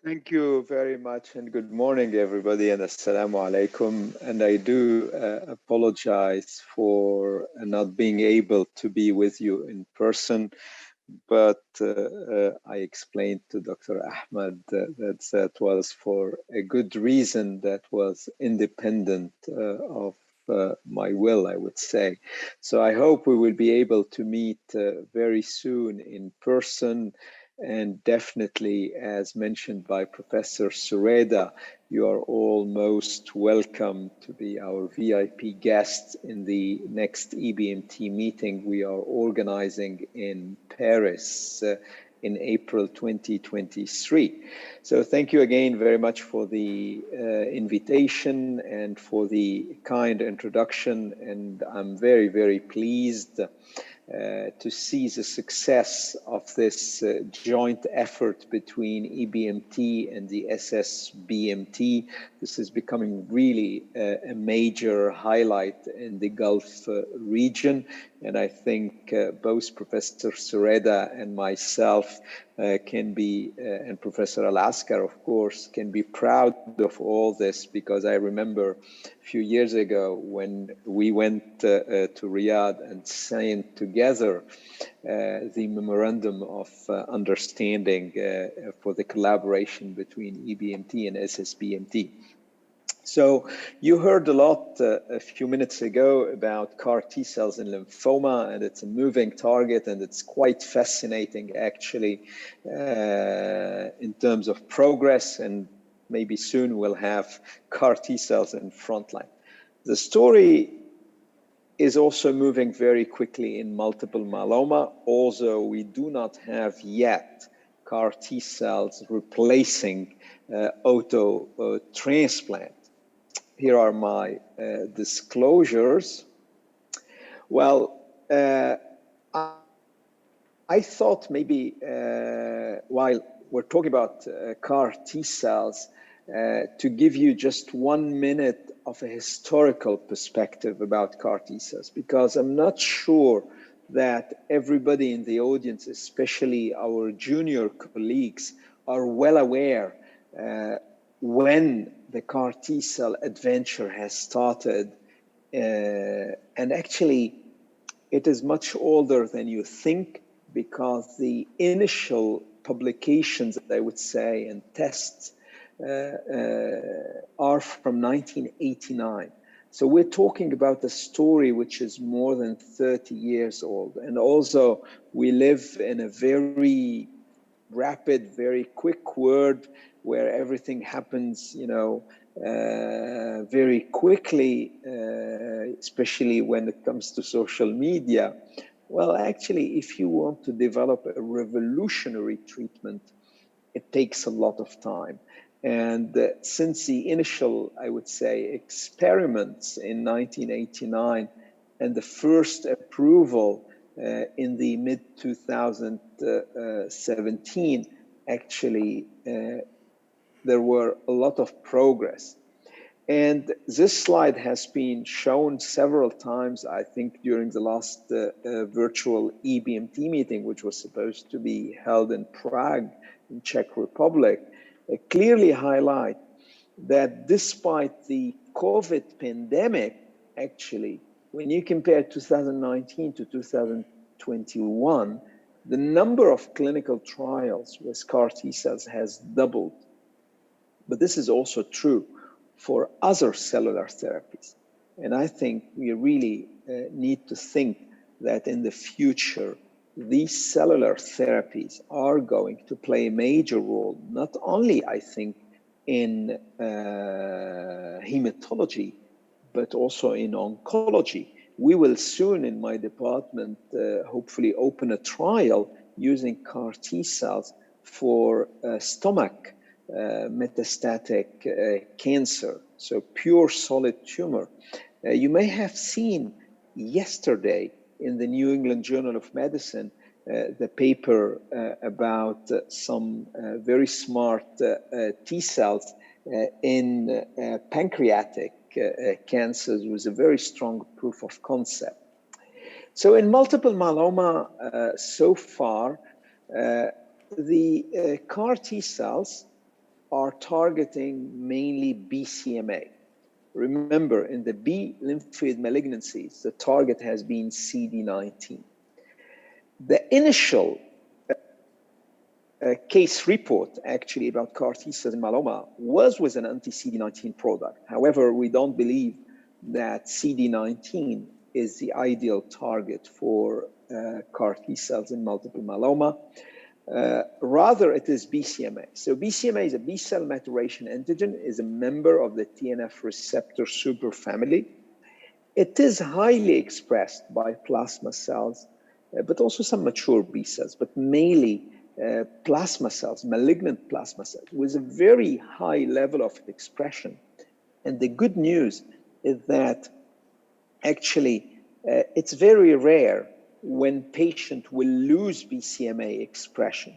Thank you very much, and good morning, everybody, and assalamu alaikum. And I do apologize for not being able to be with you in person, but I explained to Dr. Ahmad that that was for a good reason that was independent of my will, I would say. So I hope we will be able to meet very soon in person. And definitely, as mentioned by Professor Sureda, you are all most welcome to be our VIP guests in the next EBMT meeting we are organizing in Paris in April 2023. So thank you again very much for the invitation and for the kind introduction. And I'm very, very pleased to see the success of this joint effort between EBMT and the SSBMT. This is becoming really a major highlight in the Gulf region. And I think both Professor Sureda and myself can be, and Professor Alaskar, of course, can be proud of all this, because I remember a few years ago when we went to Riyadh and signed together the Memorandum of Understanding for the collaboration between EBMT and SSBMT. So you heard a lot a few minutes ago about CAR T cells in lymphoma, and it's a moving target, and it's quite fascinating actually in terms of progress, and maybe soon we'll have CAR T cells in frontline. The story is also moving very quickly in multiple myeloma, although we do not have yet CAR T cells replacing auto transplant. Here are my disclosures. Well, I thought maybe while we're talking about CAR T cells, to give you just 1 minute of a historical perspective about CAR T cells, because I'm not sure that everybody in the audience, especially our junior colleagues, are well aware when the CAR T cell adventure has started. And actually, it is much older than you think, because the initial publications, I would say, and tests are from 1989. So we're talking about a story which is more than 30 years old. And also, we live in a very rapid, very quick world where everything happens, very quickly, especially when it comes to social media. Well, actually, if you want to develop a revolutionary treatment, it takes a lot of time. And since the initial, I would say, experiments in 1989 and the first approval in the mid-2017, actually, there were a lot of progress. And this slide has been shown several times, I think, during the last virtual EBMT meeting, which was supposed to be held in Prague, in Czech Republic, clearly highlight that despite the COVID pandemic, actually, when you compare 2019 to 2021, the number of clinical trials with CAR T cells has doubled. But this is also true for other cellular therapies. And I think we really need to think that in the future, these cellular therapies are going to play a major role, not only, I think, in hematology, but also in oncology. We will soon, in my department, hopefully open a trial using CAR T cells for stomach metastatic cancer, so pure solid tumor. You may have seen yesterday in the New England Journal of Medicine the paper about some very smart T cells in pancreatic cancers with a very strong proof of concept. So in multiple myeloma so far, the CAR T cells are targeting mainly BCMA. Remember, in the B lymphoid malignancies, the target has been CD19. The initial case report actually about CAR T cells in myeloma was with an anti-CD19 product. However, we don't believe that CD19 is the ideal target for CAR T cells in multiple myeloma. Rather, it is BCMA. So BCMA is a B-cell maturation antigen, is a member of the TNF receptor superfamily. It is highly expressed by plasma cells, but also some mature B cells, but mainly plasma cells, malignant plasma cells, with a very high level of expression. And the good news is that actually it's very rare when patient will lose BCMA expression.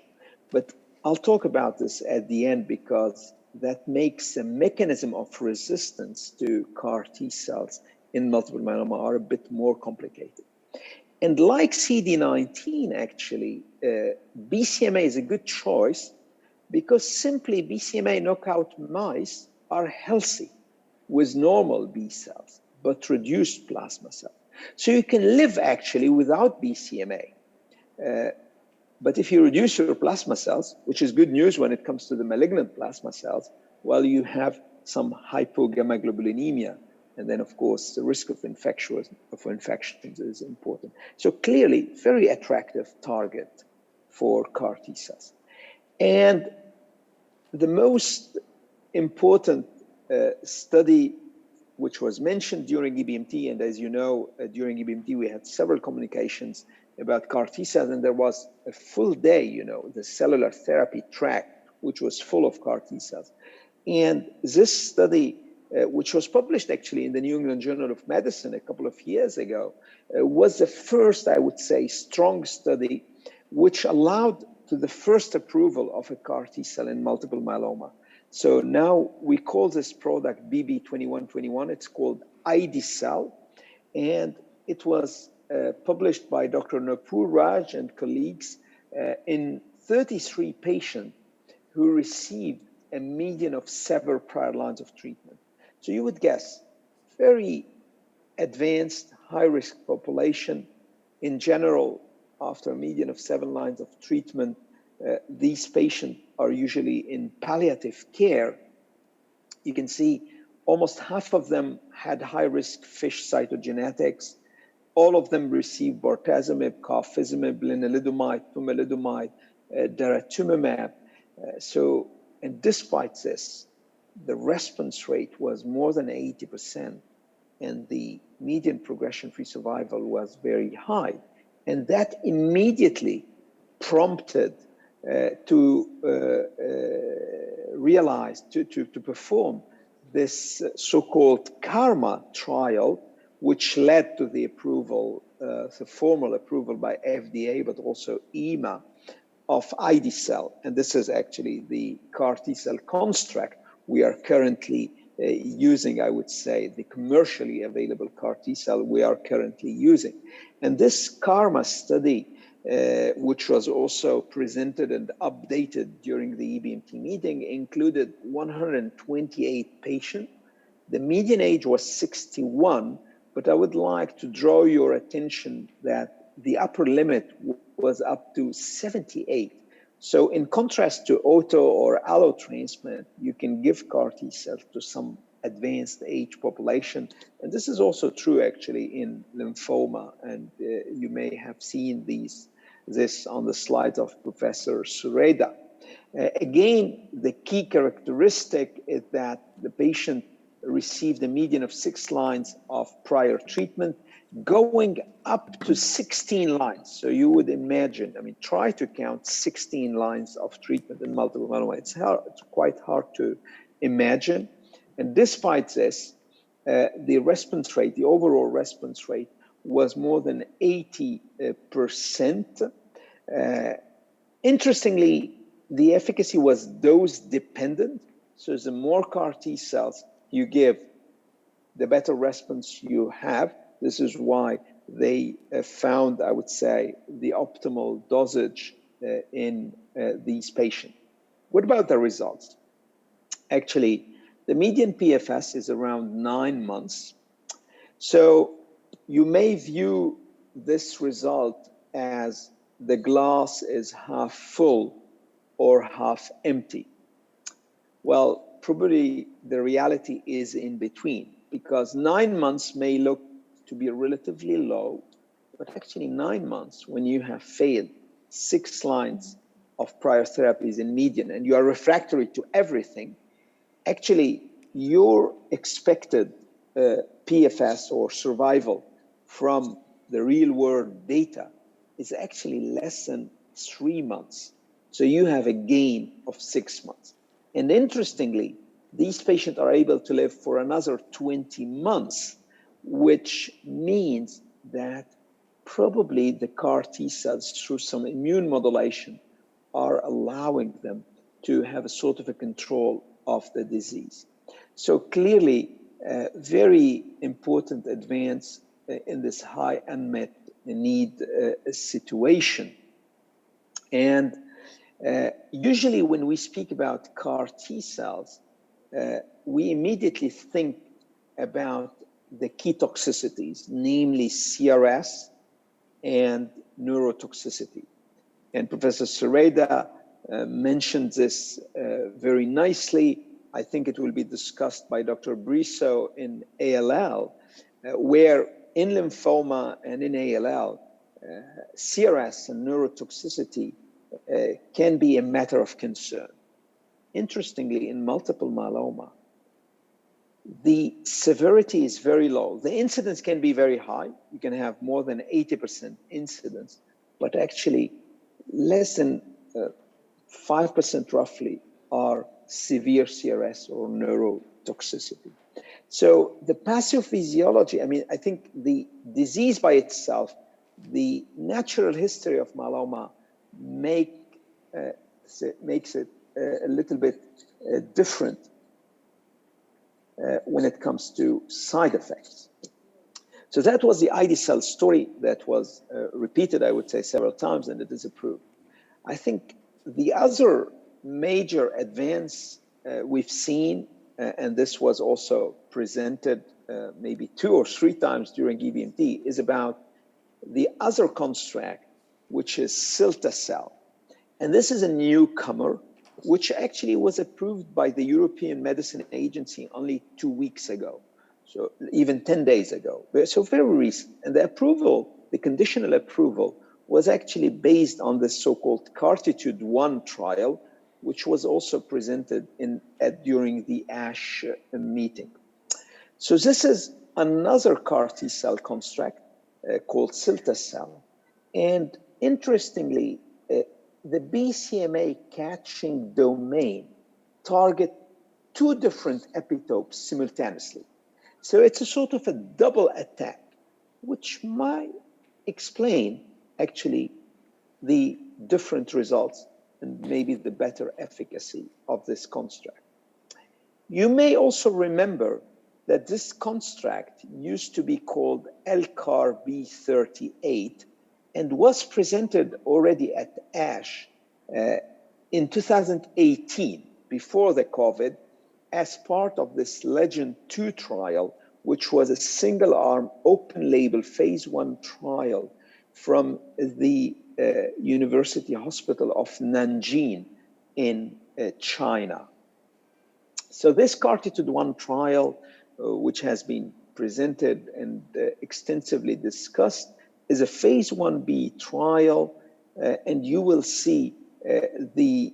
But I'll talk about this at the end because that makes the mechanism of resistance to CAR T cells in multiple myeloma are a bit more complicated. And like CD19, actually, BCMA is a good choice because simply BCMA knockout mice are healthy with normal B cells, but reduced plasma cells. So you can live actually without BCMA. But if you reduce your plasma cells, which is good news when it comes to the malignant plasma cells, well, you have some hypogammaglobulinemia. And then, of course, the risk of infections is important. So clearly, very attractive target for CAR T cells. And the most important study which was mentioned during EBMT, and as you know, during EBMT, we had several communications about CAR T cells, and there was a full day, the cellular therapy track, which was full of CAR T cells. And this study, which was published actually in the New England Journal of Medicine a couple of years ago, was the first, I would say, strong study which allowed to the first approval of a CAR T cell in multiple myeloma. So now we call this product BB2121. It's called ID-Cell, and it was published by Dr. Nupur Raj and colleagues in 33 patients who received a median of 7 prior lines of treatment. So you would guess, very advanced, high-risk population. In general, after a median of 7 lines of treatment, these patients are usually in palliative care. You can see almost half of them had high-risk FISH cytogenetics. All of them received bortezomib, carfilzomib, lenalidomide, pomalidomide, daratumumab. And despite this, the response rate was more than 80%, and the median progression-free survival was very high. And that immediately prompted to realize, to perform this so-called KARMA trial, which led to the approval, the formal approval by FDA, but also EMA, of ID-Cell. And this is actually the CAR T-cell construct we are currently using, I would say, the commercially available CAR T-cell we are currently using. And this KARMA study, which was also presented and updated during the EBMT meeting, included 128 patients. The median age was 61, but I would like to draw your attention that the upper limit was up to 78. So in contrast to auto or allo transplant, you can give CAR T cells to some advanced age population. And this is also true actually in lymphoma. And you may have seen this on the slides of Professor Sureda. Again, the key characteristic is that the patient received a median of 6 lines of prior treatment, going up to 16 lines. So you would imagine, try to count 16 lines of treatment in multiple myeloma. It's quite hard to imagine. And despite this, the response rate, the overall response rate, was more than 80%. Interestingly, the efficacy was dose dependent. So the more CAR T cells you give, the better response you have. This is why they found, I would say, the optimal dosage in these patients. What about the results? Actually, the median PFS is around 9 months. So you may view this result as the glass is half full or half empty. Well, probably the reality is in between, because 9 months may look to be relatively low, but actually 9 months, when you have failed 6 lines of prior therapies in median and you are refractory to everything, actually your expected PFS or survival from the real world data is actually less than 3 months. So you have a gain of 6 months. And interestingly, these patients are able to live for another 20 months, which means that probably the CAR T cells, through some immune modulation, are allowing them to have a sort of a control of the disease. So clearly, very important advance in this high unmet need situation. And usually when we speak about CAR T cells, we immediately think about the key toxicities, namely CRS and neurotoxicity. And Professor Sereda mentioned this very nicely. I think it will be discussed by Dr. Briso in ALL, where in lymphoma and in ALL, CRS and neurotoxicity can be a matter of concern. Interestingly, in multiple myeloma, the severity is very low. The incidence can be very high. You can have more than 80% incidence, but actually less than 5% roughly are severe CRS or neurotoxicity. So the pathophysiology, I mean, I think the disease by itself, the natural history of myeloma makes it a little bit different when it comes to side effects. So that was the ID-cell story that was repeated, I would say, several times, and it is approved. I think the other major advance we've seen, and this was also presented maybe 2 or 3 times during EBMT, is about the other construct, which is cilta-cel. And this is a newcomer, which actually was approved by the European Medicine Agency only 2 weeks ago, so even 10 days ago. So very recent. And the approval, the conditional approval, was actually based on the so-called CARTITUDE-1 trial, which was also presented during the ASH meeting. So this is another CAR T cell construct called cilta-cel. And interestingly, the BCMA catching domain target 2 different epitopes simultaneously. So it's a sort of a double attack, which might explain actually the different results and maybe the better efficacy of this construct. You may also remember that this construct used to be called LCAR-B38 and was presented already at ASH in 2018, before the COVID, as part of this Legend 2 trial, which was a single-arm, open-label phase 1 trial from the University Hospital of Nanjing in China. So this CARTITUDE-1 trial, which has been presented and extensively discussed, is a phase 1b trial, and you will see the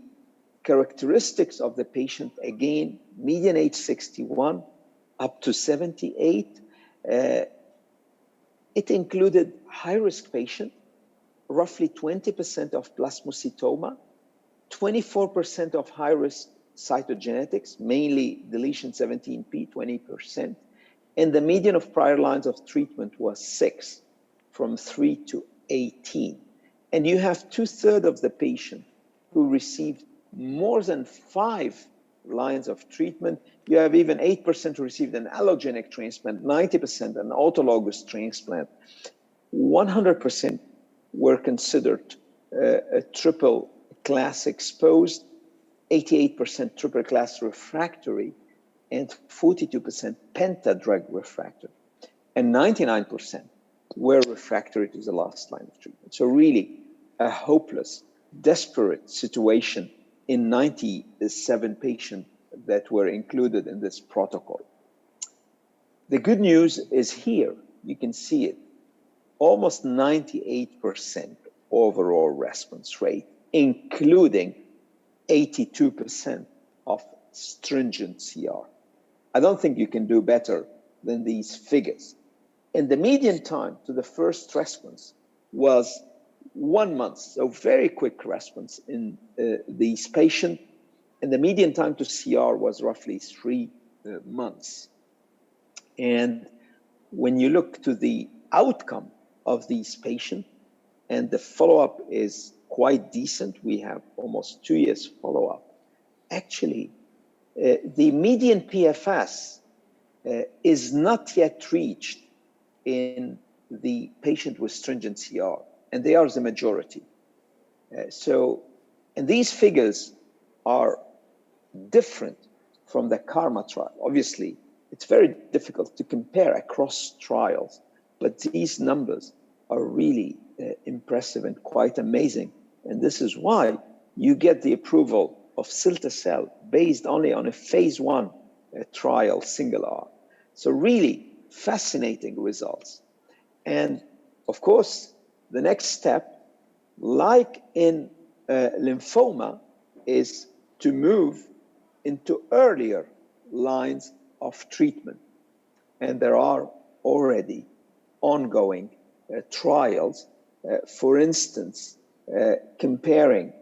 characteristics of the patient. Again, median age 61 up to 78. It included high-risk patient, roughly 20% of plasmacytoma, 24% of high-risk cytogenetics, mainly deletion 17p, 20%, and the median of prior lines of treatment was 6, from 3 to 18. And you have 2/3 of the patient who received more than 5 lines of treatment. You have even 8% who received an allogeneic transplant, 90% an autologous transplant. 100% were considered a triple class exposed. 88% triple class refractory, and 42% penta-drug refractory. And 99% were refractory to the last line of treatment. So really a hopeless, desperate situation in 97 patients that were included in this protocol. The good news is here, you can see it, almost 98% overall response rate, including 82% of stringent CR. I don't think you can do better than these figures. And the median time to the first response was 1 month, so very quick response in these patients. And the median time to CR was roughly 3 months. And when you look to the outcome of these patients, and the follow-up is quite decent, we have almost 2 years follow-up. Actually, the median PFS is not yet reached in the patient with stringent CR, and they are the majority. And these figures are different from the KarMMa trial. Obviously, it's very difficult to compare across trials, but these numbers are really impressive and quite amazing. And this is why you get the approval of cilta-cel based only on a phase 1 trial, single arm. So really fascinating results. And of course, the next step, like in lymphoma, is to move into earlier lines of treatment. And there are already ongoing trials, for instance, comparing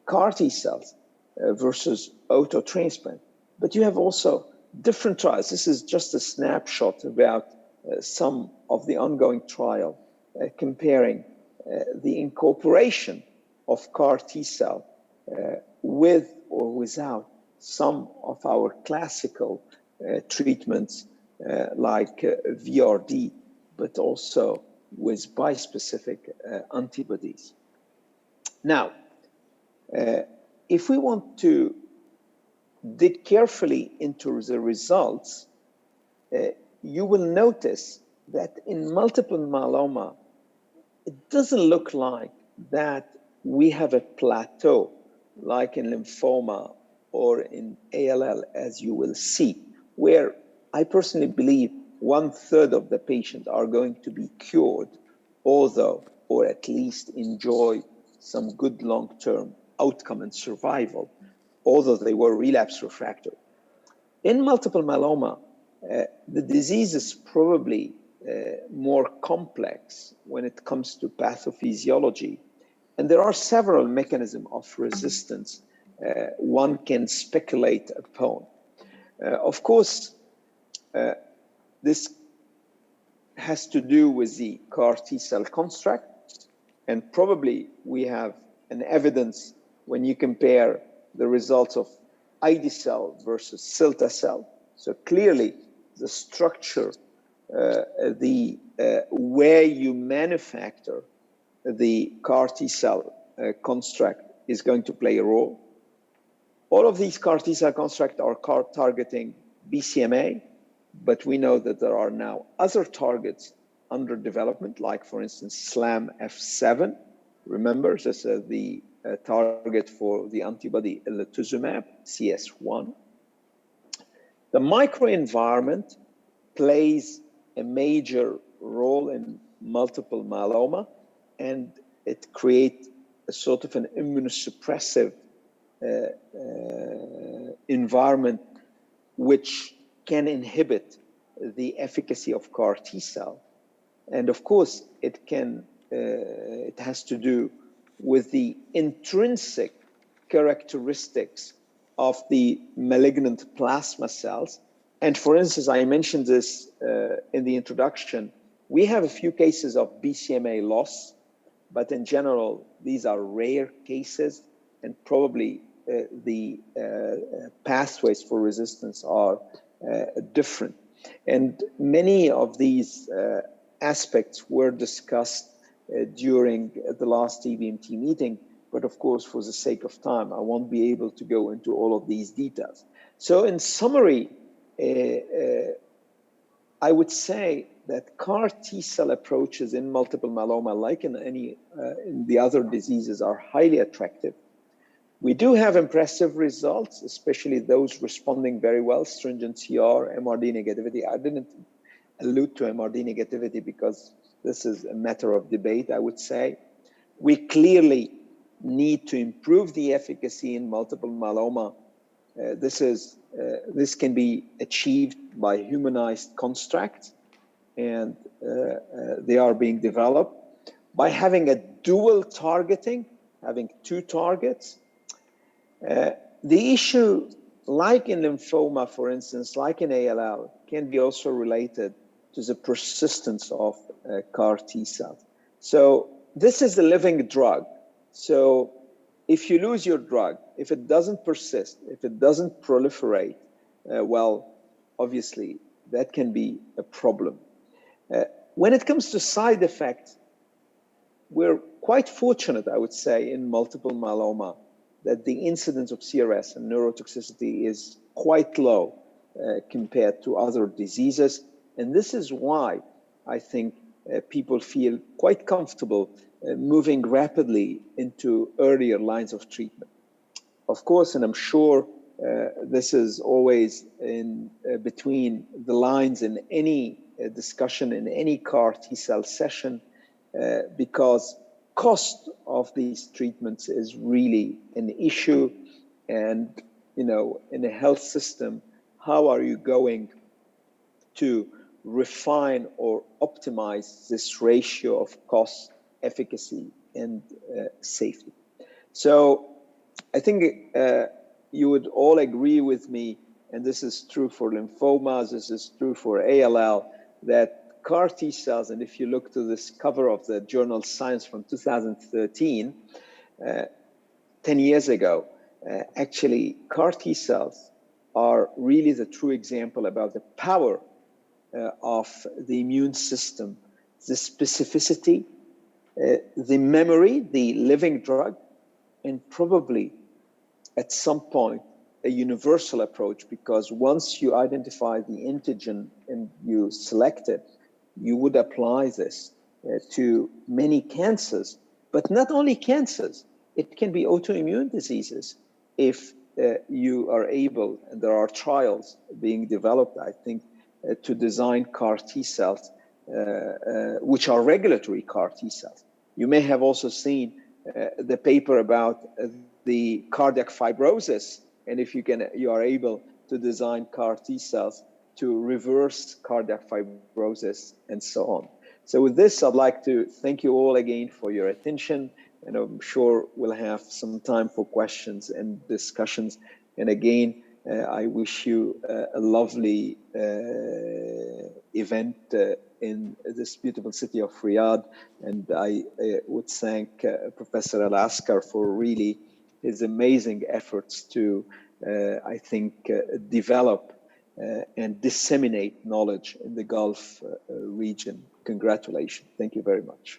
CAR T cells versus auto transplant. But you have also different trials. This is just a snapshot about some of the ongoing trial comparing the incorporation of CAR T cell with or without some of our classical treatments like VRD, but also with bispecific antibodies. Now, if we want to dig carefully into the results, you will notice that in multiple myeloma, it doesn't look like that we have a plateau like in lymphoma or in ALL, as you will see, where I personally believe 1/3 of the patients are going to be cured, although, or at least enjoy some good long-term outcome and survival, although they were relapse refractory. In multiple myeloma, the disease is probably more complex when it comes to pathophysiology. And there are several mechanisms of resistance one can speculate upon. Of course, this has to do with the CAR T cell construct, and probably we have an evidence when you compare the results of ide-cel versus cilta-cel. So clearly, the structure, the where you manufacture the CAR T cell construct is going to play a role. All of these CAR T cell constructs are targeting BCMA, but we know that there are now other targets under development, like for instance, SLAM-F7. Remember, this is the target for the antibody elotuzumab, CS1. The microenvironment plays a major role in multiple myeloma, and it creates a sort of an immunosuppressive environment which can inhibit the efficacy of CAR T cell. And of course, it has to do with the intrinsic characteristics of the malignant plasma cells. And for instance, I mentioned this in the introduction, we have a few cases of BCMA loss, but in general, these are rare cases, and probably the pathways for resistance are different. And many of these aspects were discussed during the last EBMT meeting, but of course, for the sake of time, I won't be able to go into all of these details. So in summary, I would say that CAR T-cell approaches in multiple myeloma, like in in the other diseases, are highly attractive. We do have impressive results, especially those responding very well, stringent CR, MRD negativity. I didn't allude to MRD negativity because this is a matter of debate, I would say. We clearly need to improve the efficacy in multiple myeloma. This can be achieved by humanized constructs, and they are being developed. By having a dual targeting, having two targets. The issue, like in lymphoma, for instance, like in ALL, can be also related to the persistence of CAR T cells. So this is a living drug. So if you lose your drug, if it doesn't persist, if it doesn't proliferate, well, obviously that can be a problem. When it comes to side effects, we're quite fortunate, I would say, in multiple myeloma that the incidence of CRS and neurotoxicity is quite low compared to other diseases. And this is why I think people feel quite comfortable moving rapidly into earlier lines of treatment. Of course, and I'm sure this is always in between the lines in any discussion, in any CAR T-cell session, because cost of these treatments is really an issue. And, you know, in a health system, how are you going to refine or optimize this ratio of cost, efficacy, and safety? So I think you would all agree with me, and this is true for lymphomas, this is true for ALL, that CAR T cells, and if you look to this cover of the journal Science from 2013, 10 years ago, actually CAR T cells are really the true example about the power of the immune system, the specificity, the memory, the living drug, and probably at some point a universal approach, because once you identify the antigen and you select it, you would apply this to many cancers, but not only cancers. It can be autoimmune diseases if you are able, and there are trials being developed, I think, to design CAR T cells, which are regulatory CAR T cells. You may have also seen the paper about the cardiac fibrosis, and if you are able to design CAR T cells to reverse cardiac fibrosis and so on. So with this, I'd like to thank you all again for your attention, and I'm sure we'll have some time for questions and discussions. And again, I wish you a lovely event in this beautiful city of Riyadh. And I would thank Professor Al-Askar for really his amazing efforts to, I think, develop and disseminate knowledge in the Gulf region. Congratulations. Thank you very much.